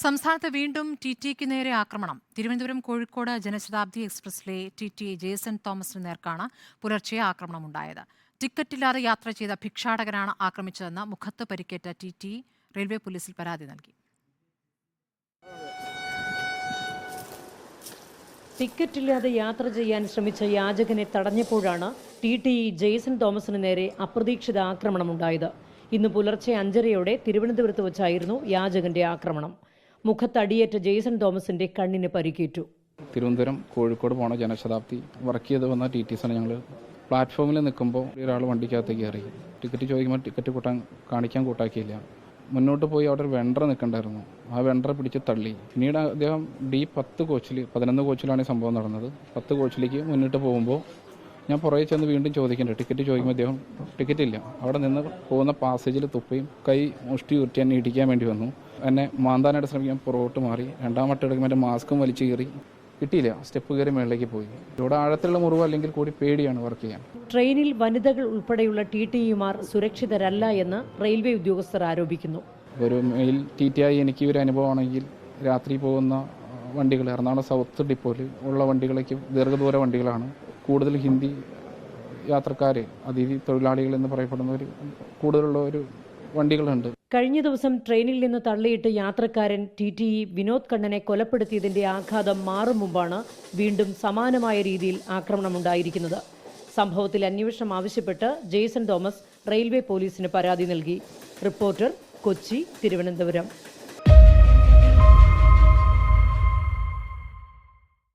സംസ്ഥാനത്ത് വീണ്ടും ടിടിക്ക് നേരെ ആക്രമണം. തിരുവനന്തപുരം കോഴിക്കോട് ജനശതാബ്ദി എക്സ്പ്രസിലെ ടി ജേസൺ തോമസിന് നേർക്കാണ് പുലർച്ചെ ആക്രമണമുണ്ടായത്. ടിക്കറ്റില്ലാതെ യാത്ര ചെയ്ത ഭിക്ഷാടകനാണ് ആക്രമിച്ചതെന്ന് മുഖത്ത് പരിക്കേറ്റ ടി റെയിൽവേ പോലീസിൽ പരാതി നൽകി. ടിക്കറ്റില്ലാതെ യാത്ര ചെയ്യാൻ ശ്രമിച്ച യാചകനെ തടഞ്ഞപ്പോഴാണ് ടി ജേസൺ തോമസിന് നേരെ അപ്രതീക്ഷിത ആക്രമണമുണ്ടായത്. ഇന്ന് പുലർച്ചെ 5:30 തിരുവനന്തപുരത്ത് വെച്ചായിരുന്നു യാചകന്റെ ആക്രമണം. മുഖത്തടിയേറ്റ ജേസൺ തോമസിന്റെ കണ്ണിന് പരിക്കേറ്റു. തിരുവനന്തപുരം കോഴിക്കോട് പോണ ജനശതാബ്ദി വർക്ക് ചെയ്ത് വന്ന TTS ഞങ്ങൾ പ്ലാറ്റ്ഫോമിൽ നിൽക്കുമ്പോൾ ഒരാൾ വണ്ടിക്കകത്തേക്ക് കയറി. ടിക്കറ്റ് ചോദിക്കുമ്പോൾ ടിക്കറ്റ് കാണിക്കാൻ കൂട്ടാക്കിയില്ല. മുന്നോട്ട് പോയി അവിടെ ഒരു വെണ്ടർ നിൽക്കണ്ടായിരുന്നു. ആ വെണ്ടറെ പിടിച്ച് തള്ളി. പിന്നീട് അദ്ദേഹം D10 കോച്ചിൽ 11 കോച്ചിലാണ് ഈ സംഭവം നടന്നത്. 10 കോച്ചിലേക്ക് മുന്നിട്ട് പോകുമ്പോൾ ഞാൻ പുറകെ ചെന്ന് വീണ്ടും ചോദിക്കുന്നുണ്ട്. ടിക്കറ്റ് ചോദിക്കുമ്പോൾ അദ്ദേഹം ടിക്കറ്റ് ഇല്ല. അവിടെ നിന്ന് പോകുന്ന പാസേജിൽ തുപ്പയും കൈ മുഷ്ടി ഉരുട്ടി എന്നെ ഇടിക്കാൻ വേണ്ടി വന്നു. എന്നെ മാന്താനായിട്ട് ശ്രമിക്കാൻ പുറകോട്ട് മാറി. രണ്ടാം വട്ടം എടുക്കുമ്പോൾ എൻ്റെ മാസ്കും വലിച്ചു കയറി. കിട്ടിയില്ല. സ്റ്റെപ്പ് കയറി മേളിലേക്ക് പോയി. ഇവിടെ ആഴത്തിലുള്ള മുറിവ് അല്ലെങ്കിൽ കൂടി പേടിയാണ് വർക്ക് ചെയ്യാൻ. ട്രെയിനിൽ വനിതകൾ ഉൾപ്പെടെയുള്ള TTEമാർ സുരക്ഷിതരല്ല എന്ന് റെയിൽവേ ഉദ്യോഗസ്ഥർ ആരോപിക്കുന്നു. ഒരു മെയിൽ TTI എനിക്ക് ഒരു അനുഭവമാണെങ്കിൽ രാത്രി പോകുന്ന വണ്ടികൾ എറണാകുളം സൗത്ത് ഡിപ്പോയിൽ ഉള്ള വണ്ടികളേക്ക് ദീർഘദൂര വണ്ടികളാണ്. കൂടുതൽ ഹിന്ദി യാത്രക്കാർ, അതിഥി തൊഴിലാളികൾ എന്ന് പറയപ്പെടുന്നവർ കൂടുതലുള്ള ഒരു വണ്ടികളുണ്ട്. കഴിഞ്ഞ ദിവസം ട്രെയിനിൽ നിന്ന് തള്ളിയിട്ട് യാത്രക്കാരൻ TTE വിനോദ് കണ്ണനെ കൊലപ്പെടുത്തിയതിന്റെ ആഘാതം മാറും മുമ്പാണ് വീണ്ടും സമാനമായ രീതിയിൽ ആക്രമണമുണ്ടായിരിക്കുന്നത്. സംഭവത്തിൽ അന്വേഷണം ആവശ്യപ്പെട്ട് ജേസൺ തോമസ് റെയിൽവേ പോലീസിന് പരാതി നൽകി. റിപ്പോർട്ടർ, കൊച്ചി, തിരുവനന്തപുരം.